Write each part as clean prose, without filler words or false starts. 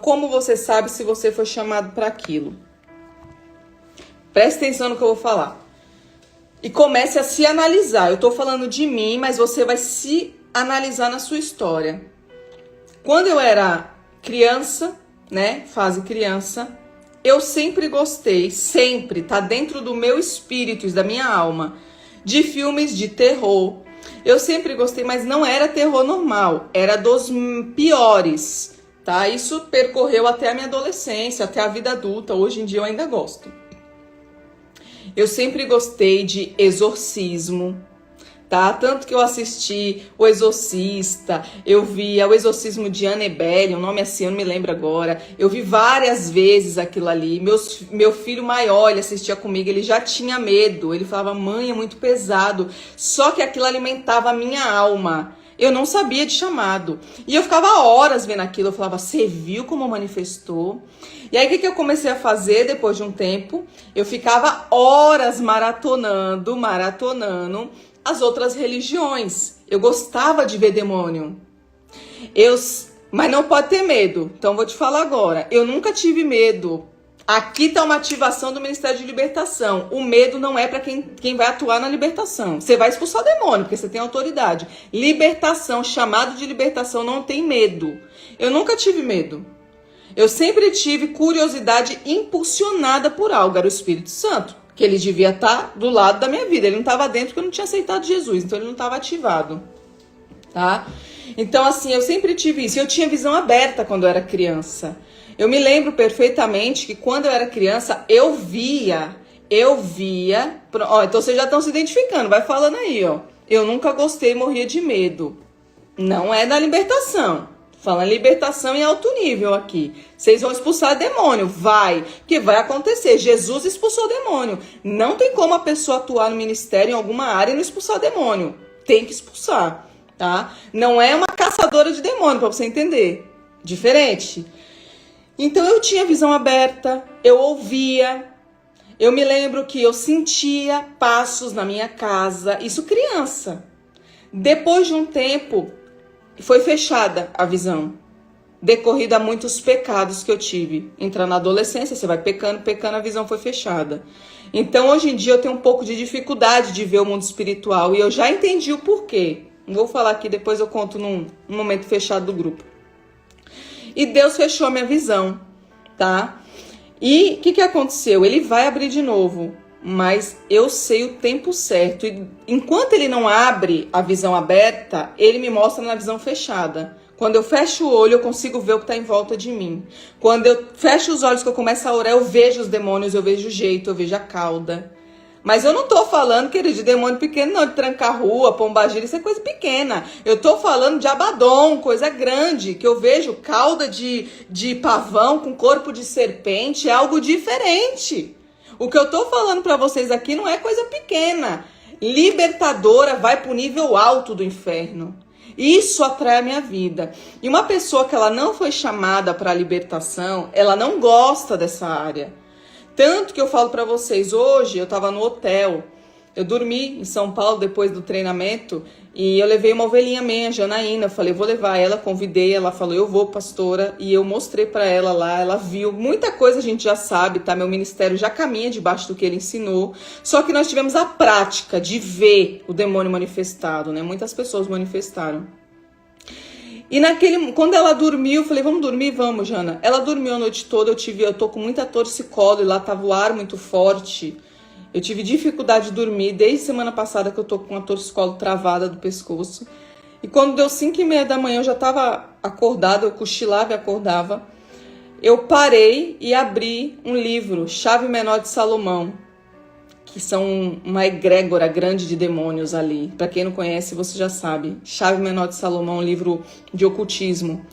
Como você sabe se você foi chamado para aquilo? Preste atenção no que eu vou falar. E comece a se analisar. Eu estou falando de mim, mas você vai se analisar na sua história. Quando eu era criança, né, fase criança, eu sempre gostei, sempre, tá dentro do meu espírito e da minha alma, de filmes de terror. Eu sempre gostei, mas não era terror normal, era dos piores, tá? Isso percorreu até a minha adolescência, até a vida adulta. Hoje em dia eu ainda gosto. Eu sempre gostei de exorcismo, tá? Tanto que eu assisti O Exorcista, eu via O Exorcismo de Annabelle, um nome assim, eu não me lembro agora. Eu vi várias vezes aquilo ali. Meu filho maior, ele assistia comigo, ele já tinha medo. Ele falava, mãe, é muito pesado. Só que aquilo alimentava a minha alma. Eu não sabia de chamado. E eu ficava horas vendo aquilo. Eu falava, você viu como manifestou? E aí, o que eu comecei a fazer depois de um tempo? Eu ficava horas maratonando as outras religiões. Eu gostava de ver demônio. Mas não pode ter medo. Então, vou te falar agora. Eu nunca tive medo. Aqui está uma ativação do Ministério de Libertação. O medo não é para quem vai atuar na libertação. Você vai expulsar demônio, porque você tem autoridade. Libertação, chamado de libertação, não tem medo. Eu nunca tive medo. Eu sempre tive curiosidade impulsionada por algo. Era o Espírito Santo, que ele devia estar do lado da minha vida. Ele não estava dentro porque eu não tinha aceitado Jesus, então ele não estava ativado, tá? Então, assim, eu sempre tive isso. Eu tinha visão aberta quando eu era criança. Eu me lembro perfeitamente que quando eu era criança, eu via. Ó, então vocês já estão se identificando, vai falando aí, ó. Eu nunca gostei, morria de medo. Não é da libertação. Falando libertação em alto nível aqui. Vocês vão expulsar demônio, vai. Que vai acontecer. Jesus expulsou demônio. Não tem como a pessoa atuar no ministério em alguma área e não expulsar demônio. Tem que expulsar, tá? Não é uma caçadora de demônio, pra você entender. Diferente. Então eu tinha visão aberta, eu ouvia. Eu me lembro que eu sentia passos na minha casa. Isso criança. Depois de um tempo, foi fechada a visão, decorrido a muitos pecados que eu tive. Entrando na adolescência, você vai pecando, a visão foi fechada. Então, hoje em dia, eu tenho um pouco de dificuldade de ver o mundo espiritual e eu já entendi o porquê. Não vou falar aqui, depois eu conto num momento fechado do grupo. E Deus fechou a minha visão, tá? E o que aconteceu? Ele vai abrir de novo. Mas eu sei o tempo certo. E enquanto ele não abre a visão aberta, ele me mostra na visão fechada. Quando eu fecho o olho, eu consigo ver o que está em volta de mim. Quando eu fecho os olhos, que eu começo a orar, eu vejo os demônios, eu vejo o jeito, eu vejo a cauda. Mas eu não tô falando, querido, de demônio pequeno, não, de trancar rua, pombagira, isso é coisa pequena. Eu tô falando de Abaddon, coisa grande, que eu vejo cauda de pavão com corpo de serpente, é algo diferente. O que eu tô falando para vocês aqui não é coisa pequena. Libertadora, vai pro nível alto do inferno. Isso atrai a minha vida. E uma pessoa que ela não foi chamada para a libertação, ela não gosta dessa área. Tanto que eu falo para vocês, hoje eu tava no hotel. Eu dormi em São Paulo depois do treinamento e eu levei uma ovelhinha minha, Janaína. Eu falei, vou levar ela, convidei, ela falou, eu vou, pastora. E eu mostrei para ela lá, ela viu. Muita coisa a gente já sabe, tá? Meu ministério já caminha debaixo do que ele ensinou. Só que nós tivemos a prática de ver o demônio manifestado, né? Muitas pessoas manifestaram. E quando ela dormiu, eu falei, vamos dormir? Vamos, Jana. Ela dormiu a noite toda, eu tô com muita torcicolo e lá tava o ar muito forte. Eu tive dificuldade de dormir desde semana passada que eu tô com a torcicolo travada do pescoço. E quando deu 5h30 da manhã, eu já tava acordada, eu cochilava e acordava. Eu parei e abri um livro, Chave Menor de Salomão, que são uma egrégora grande de demônios ali. Para quem não conhece, você já sabe. Chave Menor de Salomão, um livro de ocultismo.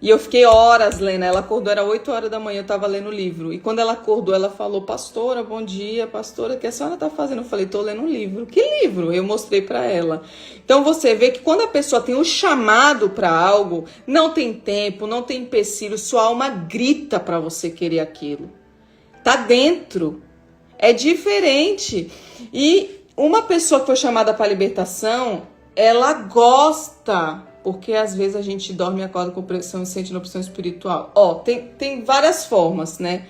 E eu fiquei horas lendo, ela acordou, era 8 horas da manhã, eu tava lendo o livro. E quando ela acordou, ela falou, pastora, bom dia, pastora, o que a senhora tá fazendo? Eu falei, tô lendo um livro. Que livro? Eu mostrei pra ela. Então você vê que quando a pessoa tem um chamado pra algo, não tem tempo, não tem empecilho, sua alma grita pra você querer aquilo. Tá dentro. É diferente. E uma pessoa que foi chamada pra libertação, ela gosta. porque às vezes a gente dorme e acorda com opressão e sente opressão espiritual. Ó, tem várias formas, né?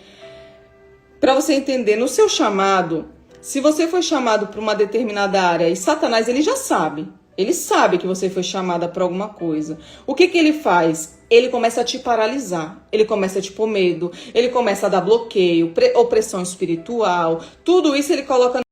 Para você entender, no seu chamado, se você foi chamado para uma determinada área e Satanás, ele já sabe. Ele sabe que você foi chamada para alguma coisa. O que ele faz? Ele começa a te paralisar. Ele começa a te pôr medo. Ele começa a dar bloqueio, opressão espiritual. Tudo isso ele coloca